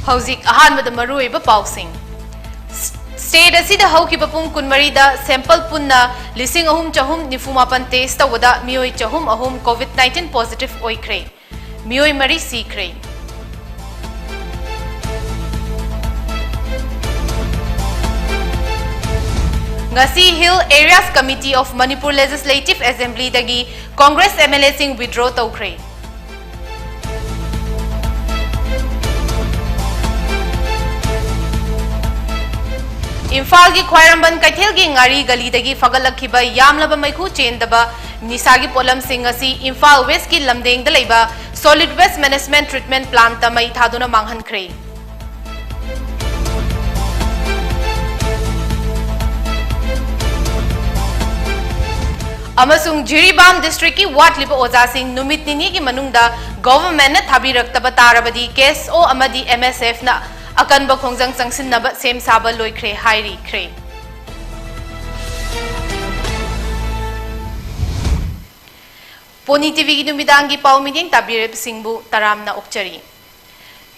Hauzik ahanbada maruiba pausing. State asida haukiba pung kunmarida sample punna lising ahum chahum nifumapan test tawada mioi chahum ahum COVID-19 positive oikre. Mioi mari sikre. Ngasi Hill Areas Committee of Manipur Legislative Assembly dagi Congress MLA sing withdraw tawkre. Imphal की ख्वाइरंबन कैथेल की ngari gali dagi fagalakhiba yamlaba maikhu chendaba nisagi polam sing asi Imphal West की lamdeng da leiba solid waste management treatment plant ta mai thaduna manghan khre amasung Jiribam district की ward liba oja sing numit nini की manungda government na thabirakta tarabadi case o amadi MSF na akan ba khongjang changsin na ba sem saba loikre hairi kre PONYTV gi numidangi pau meeting tabire singbu taramna okchari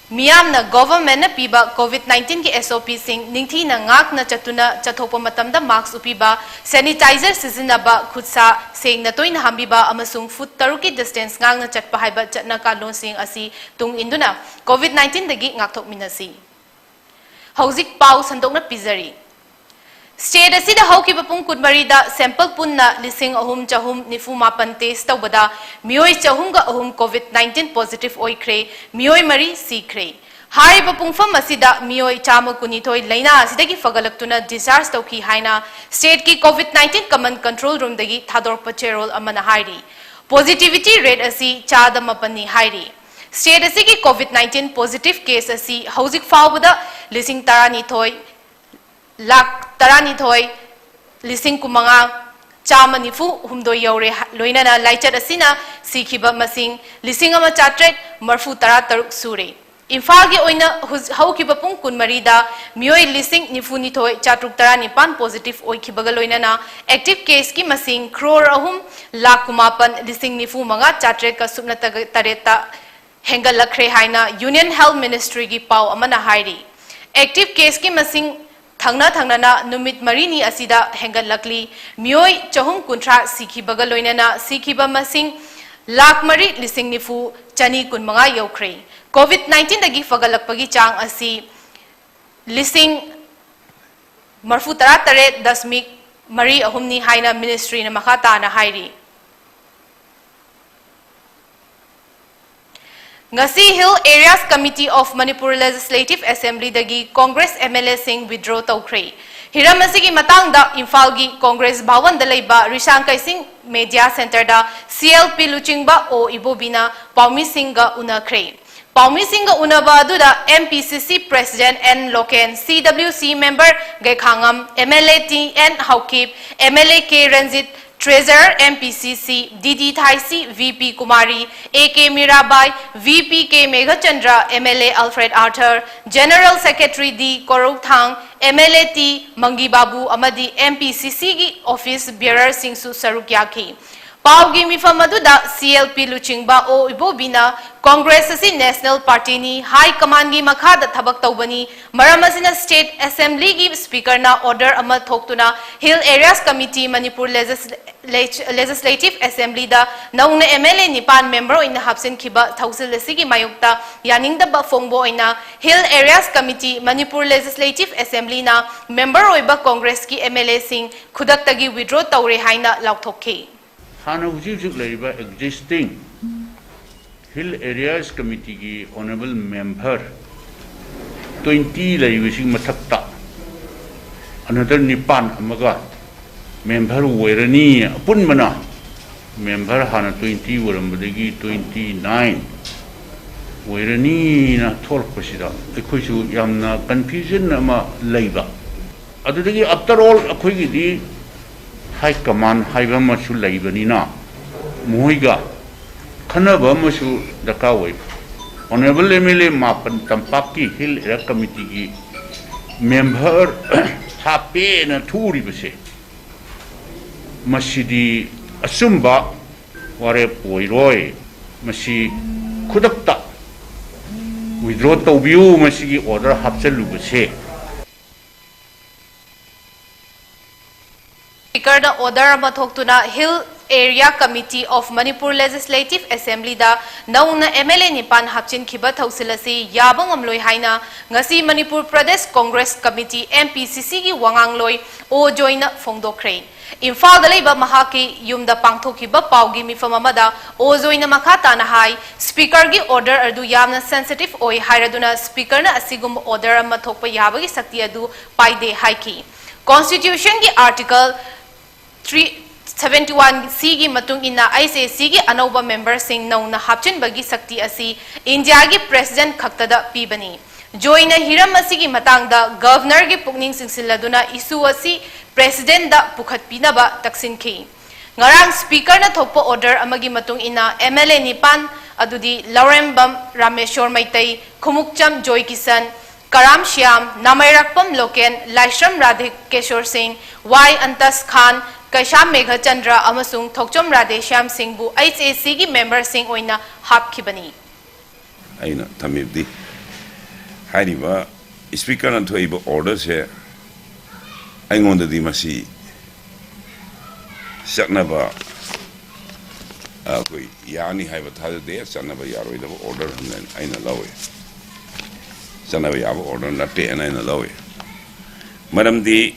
miyam na government na piba COVID-19 ki SOP sing ningthi na ngak na chatuna chathopa matam da mask upiba sanitizer sizinaba khutsa seng na toina hambiba amasung foot taruki distance ngang na chatpa haiba chatna ka lon sing asi tung induna COVID-19 dagi ngakthok minasi Hauzik pau sandokna pizari. State asida haukiba pung kunmarida sample punna lising ahum chahum nifumapan test tawbada mioi chahum ga ahum COVID-19 positive oikre mioi mari sikre. Hariba pungfam asida mioi chama kunithoi laina asidagi fagalaktuna discharge tawki haina state ki COVID-19 command control room dagi thadorpa cherol amana hairi. Positivity rate asi chada mapani hairi. State asigi COVID-19 positive case asi hauzik fawbada lising tarani thoi lak tarani thoi lising kumanga chama nifu humdo yaure loina na laichat asina sikhiba masing lising ama chatret marfu tara taruk sure Imphal gi oina haukiba pung kunmarida mioi lising nifu ni thoi chatruk tarani pan positive oikhibaga loina na active case ki masing crore ahum lak kumapan lising nifu manga chatret ka subna tareta Hengal lakre haina Union Health Ministry ki pau amana hairi. Active case ki masing thangna na numit marini asida hengal lakli mioi chahum kuntra sikhi bagaloina na sikhi ba masing lak mari lising nifu chani kun manga yokre. COVID-19 dagi fagalakpagi chang asi lising marfu tara tare dasmik mari ahumni haina ministry na makata na hairi. Ngasi Hill Areas Committee of Manipur Legislative Assembly dagi Congress MLA sing withdraw tawkre. Hiramasi ki matang da Imphal gi Congress bhawan da leiba Rishankay Singh Media Center da CLP Luchingba o Ibobina Paumi Singh ga unakre. Paumi Singh ga unaba adu da MPCC President N Loken CWC member Gekhangam MLA T N Haukip MLA K Ranjit Treasurer MPCC DD Thaisi VP Kumari AK Mirabai VP K Meghachandra MLA Alfred Arthur General Secretary D Korokthang MLA T Mangi Babu amadi MPCC gi office bearer singsu saruk yaki Paugi mifamaduda CLP Luchingba o Ibobina Congress asi National Party ni High Command gi makhada thabak tawbani maramasina State Assembly gi Speaker na order ama thoktuna Hill Areas Committee Manipur Legislative Assembly da naungna MLA nipan member oina hapsin khiba thausil asigi mayukta yaningda ba fongbo oina Hill Areas Committee Manipur Legislative Assembly na member oiba Congress ki MLA sing khudaktagi withdraw tawre haina lauthokhe Hana hujib laiba existing Hill Areas Committee ki honorable member 20 laibising mathakta another nipan amaga member werani pun mana member hana 20 warambadagi 29 werani na tholk pasida ekhoi su yamna confusion ama laiba adudagi after all ekhoi gi di High Command Haiba Masu Laibanina Muiga Kanaba Masu Dakaway Honorable MLA Mapan Tampaki Hill Area Committee member Happy na Turi Base Masidi Asumba Ware Poiroi Masi Kudakta withdraw tawbiu masigi order hapchalu base Speaker na order mathoktuna Hill Area Committee of Manipur Legislative Assembly da naung na MLA nipan hapchin khiba thausilasi yabang amloi haina ngasi Manipur Pradesh Congress Committee MPCC gi wangangloi o joina phongdokre Imphal da leiba mahaki yumda pangthokiba paugi mifam amada o joina makhata na hai speaker gi order adu yamna sensitive oi hairaduna speaker na asigum order ama thokpa yabagi sakti adu paide haiki Constitution gi article 371 C gi matung ina ICC gi anauba member sing naung na hapchin bagi sakti asi India gi president khaktada pibani joina hiram asigi matang da governor gi pukning singsiladuna isu asi president da pukhat pinaba taksin ki ngarang speaker na thokpo order amagi matung ina MLA nipan adudi Laurembam Rameshwar Maitai Khumukcham Joy Kisan Karam Shyam Namairakpam Loken Laishram Radhik Keshor Singh Y Antas Khan Kaisham Megha Chandra amasung Thokchom Radhe Shyam Singh bu HAC gi member sing oina hapkhibani aina thamibdi hairiba speaker na thoiba order se aingonda di masi saknaba koi yani haiba thada de saknaba yaroi da order hanen aina lawe saknaba yaba order na te aina lawe maramdi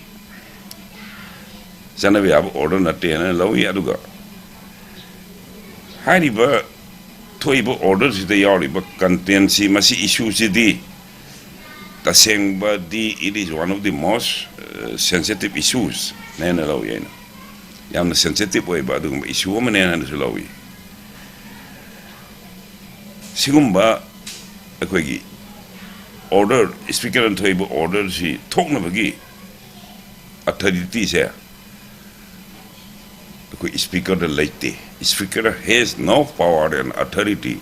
saknaba yaba order na te aina lawe aduga hairiba thoiba order si de yariba content si masi issue si di tasengba di it is one of the most sensitive issues nena law yena yamna sensitive way ba dum issue ma nena na lawi sigumba akogi order speaker and table order si thokna bagi authority se akoi speaker the late speaker has no power and authority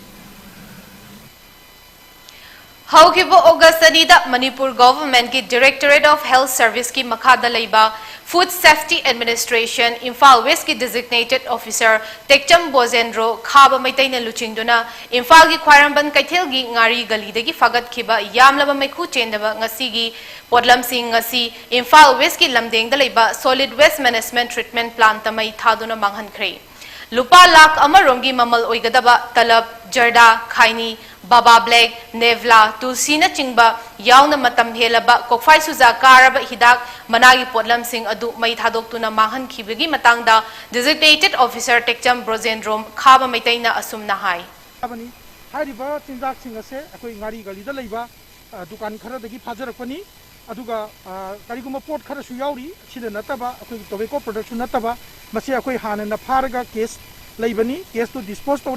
Haukibo August Anida Manipur Government ki Directorate of Health Service ki Makhada Leiba Food Safety Administration Imphal West ki Designated Officer Tekcham Bozendro Khaba Maitai na Luchingduna Imphal ki Khwairamban Kaithel gi Ngari Gali dagi Fagat khiba Yamlaba Maikhu Chendaba ngasi gi Podlam Singh ngasi Imphal West ki Lamdeng da Leiba Solid Waste Management Treatment Plant tamai thaduna manghan khre Lupa lakh amarongi mamal oigadaba talab jarda khaini Baba Black, Nevla, Tulsina Chingba, Yauna Matam Helaba, Kokfai Suza Karaba Hidak, Managi Podlam Singh Adu Mai Thadok Tuna Mahan Kibigi Matangda, Designated Officer Tekcham Brozendrom, Khaba Maitaina Asum Nahai. Abani, Hariba, Tindak Singase, Ako Ngari Galida Laiba, Dukan Kara the Gipajarakani, Aduga, Kariguma Port Karasu Yauri, Chile Nataba, Tobacco Production Nataba, Masia Koi Han and the Paraga case. Laibani, case to dispose to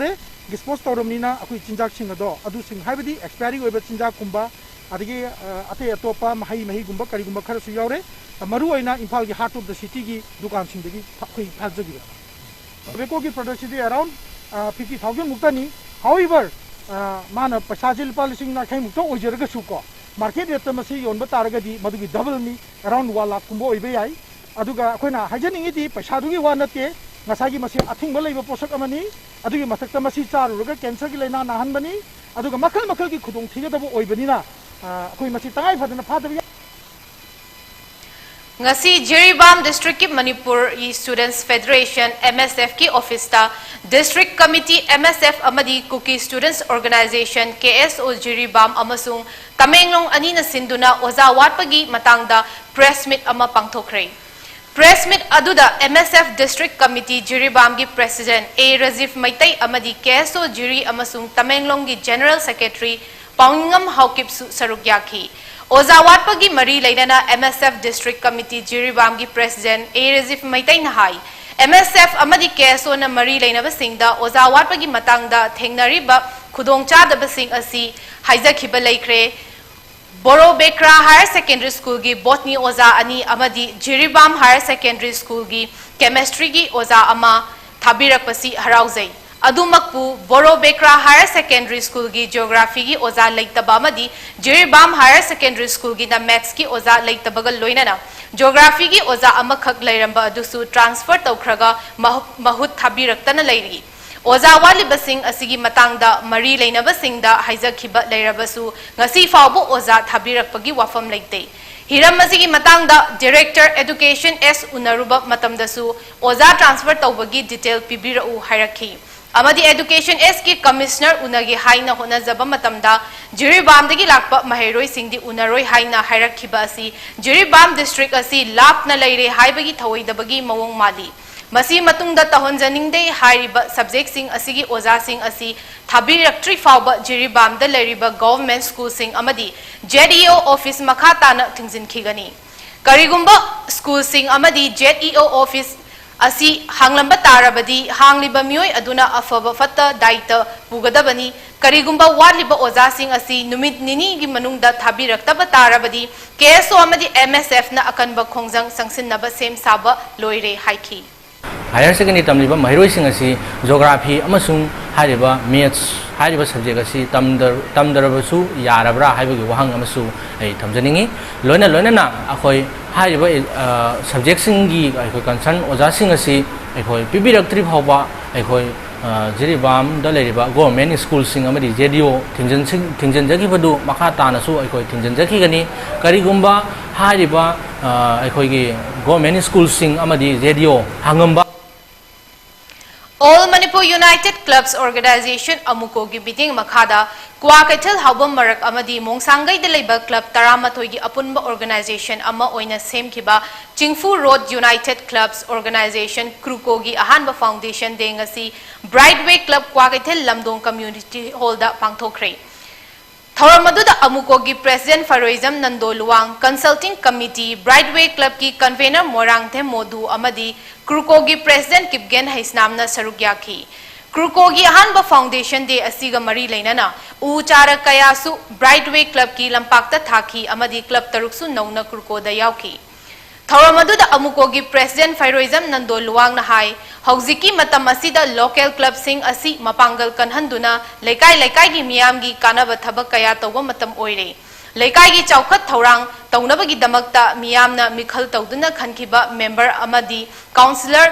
Romina, Aku Chinjak Singado, Adu Sing Habidi, expiring over Chinjak Kumba, Adi Ate Atopa, Mahi Mahi Gumba, Karigumba Karasuyore, Maruina, Impal, the heart of the city, Dukan Sindagi, Hazagi. Bekogi production around 50,000 Mutani, however, Mana Pasajil polishing Nakamuto, Ojeraga Suko, market at the Masi on Bataragadi, Madugi double me, around Walla Kumbo Ibei, Aduga, Quena, Hajaning it, Pasadugi Wanate. Nasagi masi ating balay ba posak amani adugi matakta masi charuga cancer gi laina nahan bani aduga makal ki khudong thiga dabo oi bani na koi masi tangai phadana phadabi Ngasi Jiribam District ki Manipur Students Federation MSF ki office ta District Committee MSF amadi Kuki Students Organization KSO Jiribam amasung Tamenglong ani na sinduna oza watpagi matangda press meet ama pangthokre Press meet aduda MSF District Committee Jiribam gi President A. Razif Maitai amadi KSO Jiri amasung Tamenglong gi General Secretary Paungam Haukip Sarukyaki. Ozawatpa gi Mari Lainana MSF District Committee Jiribam gi President A. Razif Maitai Nahai. MSF amadi KSO na Mari Lainaba Singda Ozawatpa gi Matangda Thengnariba Khudongcha daba Sing asi Haizakhiba Laikre Boro Bekra Higher Secondary School gi Botany Oza Ani Amadi Jiribam Higher Secondary School gi Chemistry gi Oza Ama Thabirakpasi Harauzai. Adumakpu Boro Bekra Higher Secondary School gi Geography gi Oza Laitaba Amadi Jiribam Higher Secondary School gi na Maths gi Oza Laitabagal Loinana. Geography gi Oza Amakhak Lairamba Adusu transfer Taukraga Mahut Thabiraktana Lairi. ओजा वालिबसिंग असिगी मतंगदा मरी लेनबसिंगदा हाइजखिबा लेरबसु ngasi फावबो ओजा थाबिरकपगी वाफम लेते Hiram असिगी मतंगदा director education S उनरुबा मतमदसु ओजा transfer तौबगी detail पिबिरउ हायरखी अमदी education S की commissioner उनगी हाइना होनजबा मतमदा जिरीबामदगी Lakpa महेरोय सिंगदी उनरोय हाइना हायरखिबा असि Jiribam district असि लापना लेरे हाइबगी थवइदबगी मवोंग माली मसी मतुंगदा तहनजनिंगदे हाइरिबा subject सिंग असिगी ओजा सिंग असि थाबिरक्ट्री फावबा जिरीबामदा लेरिबा गवर्नमेंट स्कूल सिंग अमदी जेडईओ ऑफिस मखा ताना थिंगजिनखिगनी करिगुंबा स्कूल सिंग अमदी जेडईओ ऑफिस असी हांगलंबा ताराबदी हांगलिबा मियोय अदुना अफबा फत्ता दायित्व पुगदबनी करिगुंबा वालिबा ओजा सिंग असी नुमित निनी गी मनुंगदा थाबिरक्तबा ताराबदी केएसओ अमदी एमएसएफ ना अकनबा खोंजंग संगसिननबा सेम साबा लोइरे हाइखी हायर सेकेंडरी तमलिबा महिरोइसिंग असि जियोग्राफी अमसुंग हारिबा मैथ्स हारिबा सब्जेक्ट असि तमदरबसु यारबरा हाइबगी वहांग अमसु ऐ थमजनिंगी लोइना लोइना अखोय हारिबा सब्जेक्ट सिंगी अखोय कंसर्न ओजा सिंग असि अखोय पिबिरक्ट्री फावबा अखोय जिरीबाम द लेरिबा गवर्नमेंट स्कूल सिंग अमदी जेडीओ थिंजनजगिबदु मखा तानसु अखोय थिंजनजगिगनी करिगुंबा हारिबा अखोयगी गवर्नमेंट स्कूल सिंग अमदी जेडीओ हांगंबा All Manipur United Clubs Organization Amuko gi biting makhada kwa kaithal haubam marak amadi mongsangai de leiba club taramathoi gi apunba organization ama oina semkhiba Chingfu Road United Clubs Organization Kruko gi ahanba foundation dengasi Brightway Club kwa kaithal lamdong community hall da pangthokre Thoramadu Amuko gi President Faroizam Nandoluang Consulting Committee Brightway Club ki convener Morang The Modu Amadi Kruko gi President Kipgen Haisnamna Sarugyaki Kruko gi Ahanba Foundation de Asiga Mari Lainana Uchara Kayasu Brightway Club ki Lampakta Thaki Amadi Club Taruksu Nauna Kruko da Yauki Thoramadu Amuko gi President Faroizam Nandoluang na hai Hauziki matam asida local club sing asi mapangal kanhanduna lekai gi miyam gi kanaba thabak kaya tawba matam oire lekai gi chawkhat thorang tawnaba gi damakta miyamna mikhal tawduna khankhiba member amadi councillor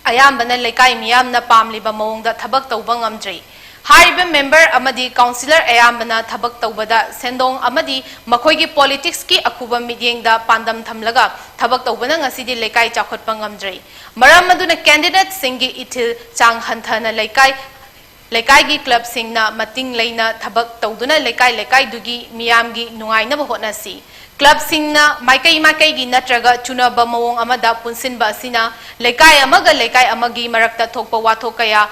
ayambana lekai miyamna pamliba mawongda thabak tawba ngamjrei hariba member amadi councillor ayambana thabak tawbada sendong amadi makhoi gi politics ki akuba midyengda pandam thamlaga thabak tawbana ngasidi lekai chawkhatpa ngamjrei maram maduna candidate singi ithil chang hanthana lekai gi club singna mating leina thabak tawduna lekai dugi miyam gi nungaina ba hotnasi club singna maikai gi natraga chunaba mawong amada punsinba asina lekai amagi marakta thokpa wathokaya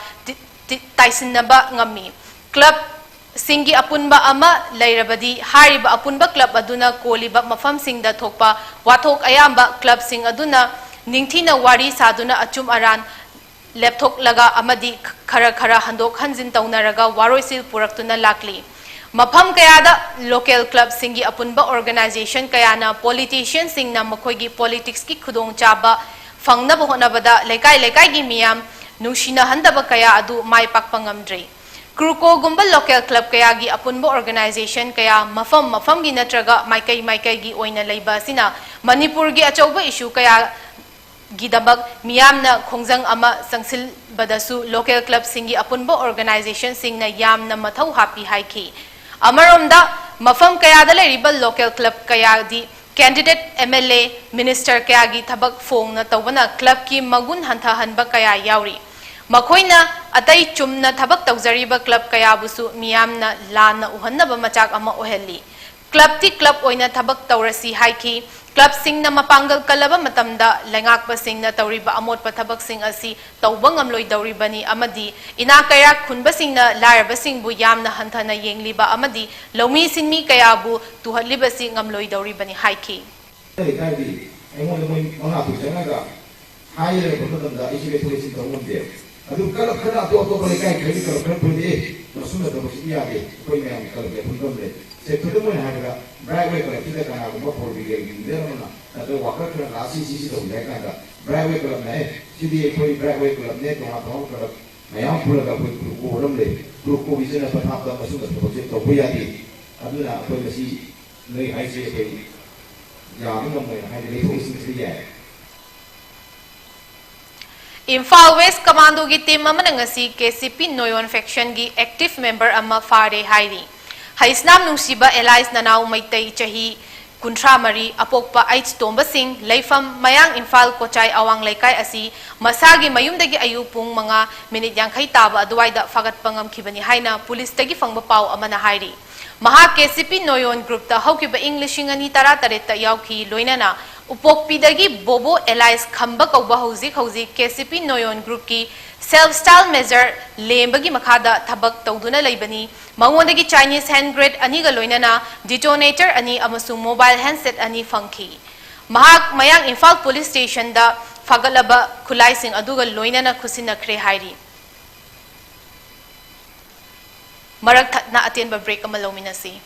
taisinaba ngami club singi apunba ama lairabadi hariba apunba club aduna koliba mafam singda thokpa wathok ayamba club sing aduna ningthina wari saduna achum aran laptop laga amadi khara handok hanjin taunaraga waroisil puraktuna lakli mafam kayada local club singi apunba organization kayana politician singna makhoigi politics ki khudong chaba fangna bohnabada lekai gi miyam nungshina handaba kaya adu mai pakpa ngamdrei Kruko gumba local club kaya gi apunba organization kaya mafam gi natraga maikai gi oina leiba sina Manipur gi achauba issue kaya gidabak miyamna khongjang ama sangsil badasu local club singi apunba organization singna yamna mathau happy haiki amaromda mafam kaya da leriba local club kaya di candidate MLA minister kaya gi thabak phong na tawbana club ki magun hantha hanba kaya yauri makoina atai chumna thabak tawjariba club kaya busu miyamna lana uhannaba machak ama ohelli club ti club oina thabak tawrasi haiki club singna mapangal kalaba matamda lengakba singna tawriba amot pathabak sing asi tawba ngamloi dawribani amadi ina kaya khunba singna laraba singbu yamna hanthana yengliba amadi lomi sinmi kaya bu tuhaliba sing ngamloi dawribani haiki adu kalau kena tu lekai kali kalau kena boleh langsung ada posisi ada koi memang kalau dia pun boleh saya tu pun ada Brightway kalau kita kan aku buat pergi lagi dia mana atau waktu kena nasi sisi tu mereka ada Brightway kalau ni jadi koi Brightway kalau ni tu apa kalau memang pula kalau kru orang le kru bisa dapat apa masuk ke posisi tu boleh ada adu nak koi masih ni hai sih koi yang mana hai dia posisi dia Imphal West Commando gi team amana ngasi KCP Noyon faction gi active member amma fare hairi. Haisnam nungsiba allies nanaw maitai chahi kuntra mari apokpa aids tomba sing leifam mayang Imphal kochai awang laikai asi masagi mayumdagi ayupung mga minit yangkai taba aduwaida fagat pangam kibani haina police tagi fangba paw amana hairi. Maha KCP Noyon group ta haukiba Englishing ani tara tareta yauki loinana Upokpidagi Bobo Allies Khamba Kauba Hauzik KCP Noyon Group ki self-style measure lembagi makada thabak tawduna laibani mangondagi Chinese hand grenade ani ga loinana detonator ani amasung mobile handset ani fangki mahak mayang Imphal police station da fagalaba khulai sing aduga loinana khusina khre hairi marak thatna aten ba break amalominasi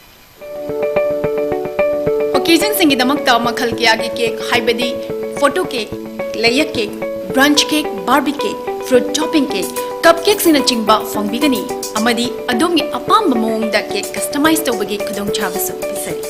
occasion singidamagta makhal kiyagi cake haibadi photo cake layer cake brunch cake barbie cake fruit topping cake cupcakes ina chingba fangbigani amadi adomgi apamba mongda cake customize tawbagi khudong chabasu pisari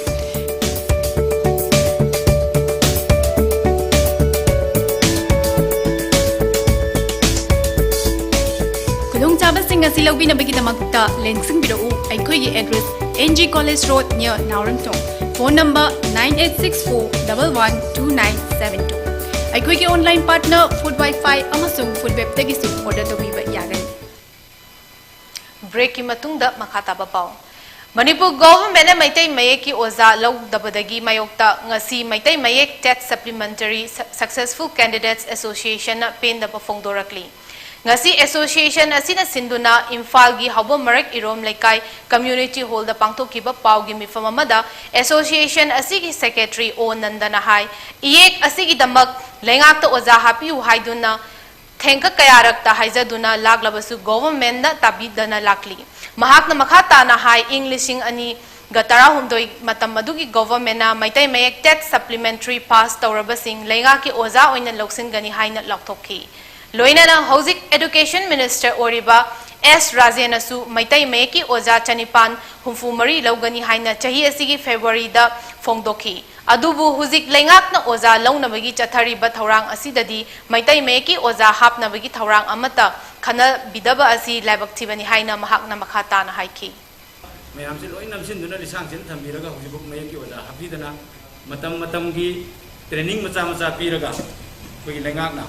khudong chabasing asi lawbina bagi damakta lensing biro aikoi address NG College Road near Naurantong. Phone number 9864112972. Aikoi ke online partner food wifi amasung food web tagisu order to biba yagani. Break ki matungda makata bapaw. Manipur government na maitai mayek ki oza law dabadagi mayokta ngasi maitai mayek TET Supplementary Successful Candidates Association na pen da pafongdorakli. Ngasi association asina sinduna Imphal gi habo marak irom laikai community hall da pangthokiba pawgi mifam amada association asigi secretary O Nandana hai iek asigi damak lengak ta oza hapiu haiduna thenka kayarak ta haizaduna laglabasu government na tabidana lakli mahakna makhata na hai englishing ani gatara hundoi matam adugi government na maitai mayek TET supplementary pass tawrabasing lengak ki oza oina loksin gani haina laktokhi Loinana Housing Education Minister Oriba S. Rajenasu Maitai Meki Oza Chanipan Humfumari Logani Haina Chahi Asigi February da Fongdoki. Adubu Huzik Lengak na Oza Launabagi Chathari Bathorang Asidadi Maitai Meki Oza Hapnabagi Thorang Amata Kana Bidaba Asi Labaktivani Haina Mahakna Makata na Haiki. Mayam si loy nam sin duna lisang sin thambiraga hujibuk mayaki oza hapidana matam gi training macha piraga koi lengak na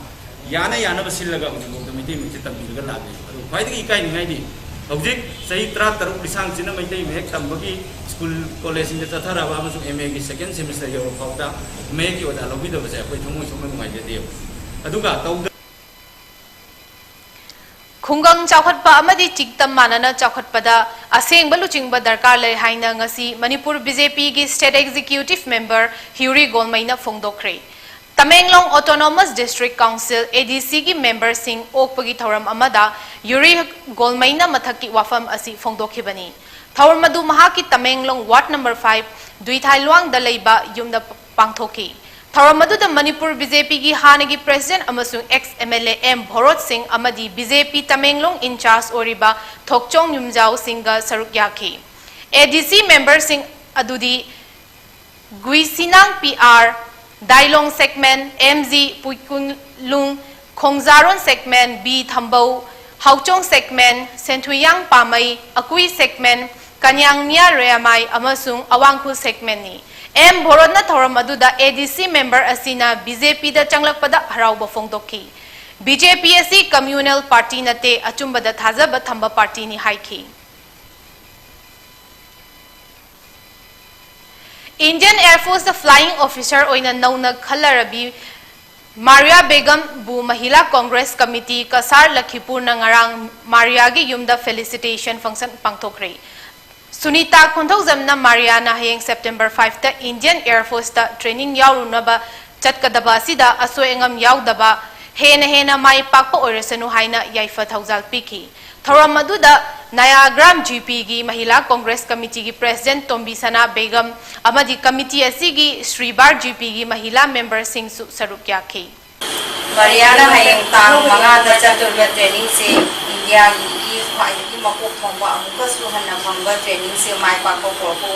yana basilaga hujibuk maitai maitai tambiraga labe adu khwaidagi ikai ningai di hujik sahi 36 lisang sin maitai mek tambagi school college in chathara ba masu MA gi second semester yo phauta mayaki oza lobi da base koi thumoi somai ngai de aduga taw Khungang chawkhatpa amadi chigtam manana chawkhatpada asengba luchingba darkar lai haina ngasi Manipur BJP gi state executive member Huri Golmaina phongdokre Tamenglong Autonomous District Council ADC gi member sing okpagi thoram amada Huri Golmaina mathaki wafam asi phongdokhibani thoram madu mahaki Tamenglong Ward number 5 Duithailwang da leiba yumda pangthoki Tharamadu the Manipur BJP gi Hanagi President amasung ex-MLA M. Bhorot Singh amadi BJP Tamenglong in charge Oriba Thokchong Yumjao Singha Saruk Yaki. ADC member Singh Adudi Guisinang PR Dailong segment MZ Puikunlung Khongzaron segment B Thambau Hauchong segment Sentuyang Pamay Akui segment Kanyang Nia Reamay amasung Awangpu segment ni. M. Bhorot na thoram aduda ADC member asina BJP da changlakpada harauba phongdokhi. BJP asi communal party nate achumbada thajaba thamba party ni haiki. Indian Air Force the flying officer oina nauna khalarabi Maria Begum bu Mahila Congress Committee Kasar Lakhipur na ngarang Maria gi yumda felicitation function pangthokre. Sunita Konthokjamna Mariana hayeng September 5 ta Indian Air Force ta training yaurunaba chatkadaba sida asoengam yaudaba hena mai pakpa oirasanu haina yaifa thaujal piki thoram maduda Nayagram GP gi Mahila Congress Committee gi President Tombi Sana Begum amadi committee asigi Sribar GP gi Mahila member sing sarukya ke Mariana hayeng tang mga da chaturga training se India gi khwaidagi makok thongba amuka suhanna phangba training se mai pakko korpo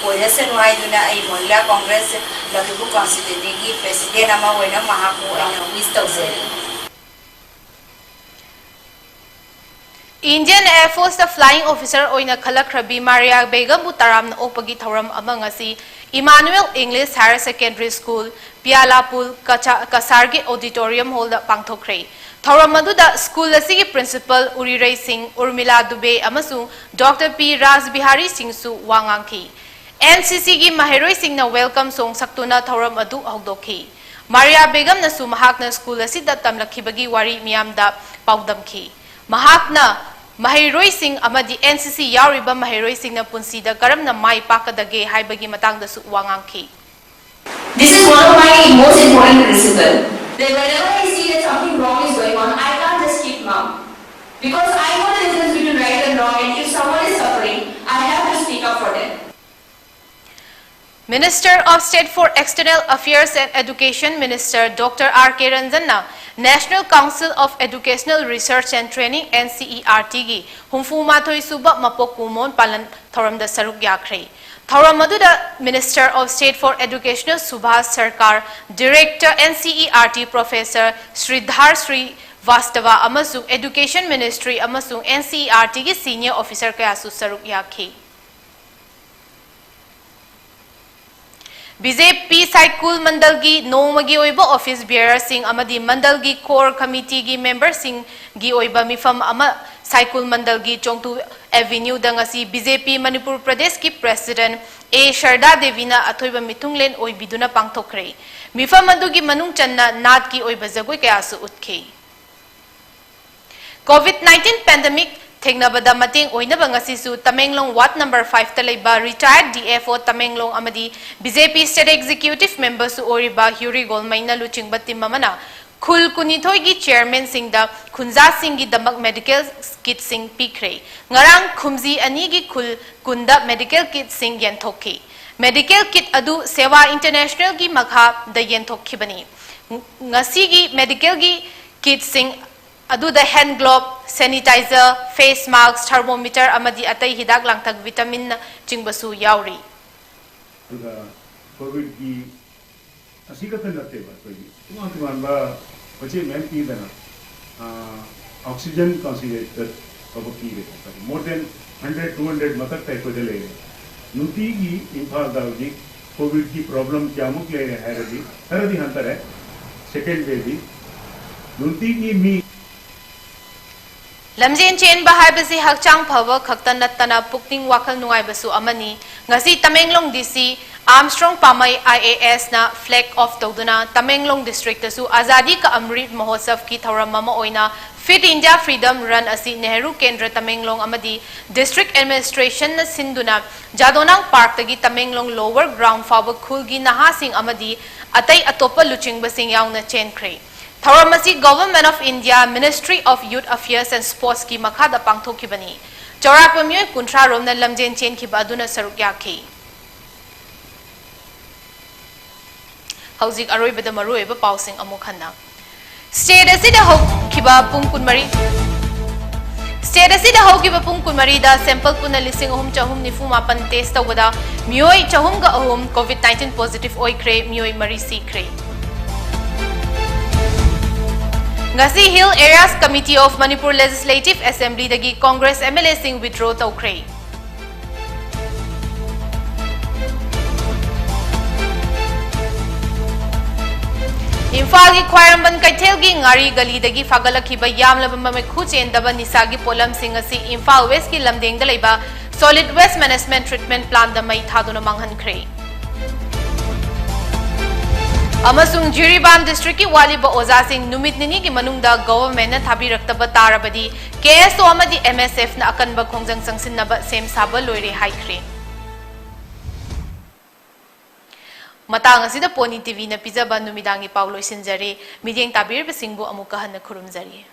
oirasen waiduna ai Mahila Congress Lakipu constituency gi president ama oina mahaku aina wish tawse Indian Air Force the flying officer oina khalakrabi Maria Begum Butaram na opagi thoram amangasi Emmanuel English Higher Secondary School Pialapul Kasargi Auditorium Hall da pangthokre thoram maduda school asigi principal Urirai Singh Urmila Dube amasu Dr. P Raj Bihari Singh su wangangki NCC gi Mahiroi Singh na welcome song saktuna thoram adu hogdokhi Maria Begum na su mahakna school asida tamlakhibagi wari miyamda paudamki mahakna Mahiroi Singh amadi NCC yauriba Mahiroi Singh na punsida karamna mai pakadage haibagi matangda su wangangki. This is one of my most important principles. That whenever I see that something wrong is going on, I can't just keep mum. Because I know the difference between right and wrong, and if someone is suffering, I have to speak up for them. Minister of State for External Affairs and Education Minister Dr. R.K. Ranjanna National Council of Educational Research and Training NCERT gi humfu mathoi suba mapokumon palan thoramda saruk yakre thoram maduda Minister of State for Education Subhas Sarkar Director NCERT Professor Sridhar Sri Vastava amasung Education Ministry amasung NCERT gi senior officer kaya su saruk yakhe BJP Cycle Mandalgi Nomagi Oiba Office Bearer Singh Amadi Mandalgi Core Committee gi member Singh gi Oiba Mifam Ama Cycle Mandalgi Chongtu Avenue Dangasi BJP Manipur Pradesh ki President A Sharda Devina Athoiba Mitunglen Oibiduna Pangthokre Mifam Adugi Manung Channa Nat ki Oiba Jagoi Kayasu Utke COVID-19 pandemic Thengnabada mating oinaba ngasisu Tamenglong Wat number 5 talaiba retired DFO Tamenglong amadi BJP State Executive Member su oriba Huri Golmaina luchingba timamana Khul Kunithoi gi chairman singda Khunza Singh gi damak medical kit sing pikre ngarang khumzi ani gi khul kunda medical kit sing yenthokki medical kit adu Sewa International gi makha da yenthokki bani ngasi gi medical gi kit sing adu the hand glove sanitizer face mask thermometer amadi atai hidak langthak vitamin chingbasu yauri covid ki asikatan natte ba koi tuman ba bache mem ki dana oxygen concentrator ki more than 100-200 matak type de le nuti gi imphal da gi covid ki problem kya muk le hai radi hantar hai second wave di nuti gi mi Lamjen chen bahai basi hakchang phawa khaktan natana pukting wakal nungai basu amani ngasi Tamenglong DC Armstrong Pamai IAS na flag off tawduna Tamenglong district su Azadi ka Amrit Mahotsav ki thoram mama oina Fit India Freedom Run asi Nehru Kendra Tamenglong amadi district administration na sinduna Jadonang Park tagi Tamenglong lower ground fawa khulgi nahasing amadi atay atopa luching basing yaung na chen kre Tharamasi Government of India Ministry of Youth Affairs and Sports ki makhada pangthokki bani Chaurakpa myoy kuntra rom na lamjen chen ki baduna saruk yakhi Hauzik aroibada maruiba pausing amukhanna State asida hokkiba pung kunmari State asida hokkiba pung kunmari da sample puna lising ahum chahum nifu mapan test tawada myoy chahum ga ahum COVID-19 positive oikre myoy mari sikre Ngasi Hill Areas Committee of Manipur Legislative Assembly dagi Congress MLA Singh withdraw tawkre. Imphal gi Khwaramban Kaithel gi Ngari Gali dagi fagalakhiba yamlaba mamekhu chendaba nisagi polam sing asi Imphal West ki lamdeng da leiba Solid Waste Management Treatment Plant da mai thaduna manghankre. Amasung Jiriban District ki waliba oza sing numit nini ki manungda government na thabirakta tarabadi KSO amadi MSF na akanba khongjang sangsinnaba sem saba loire haikre matang asida PONYTV na pizaba numidangi paulo sinjare midyeng tabir besingbu amuka hanna khurumjari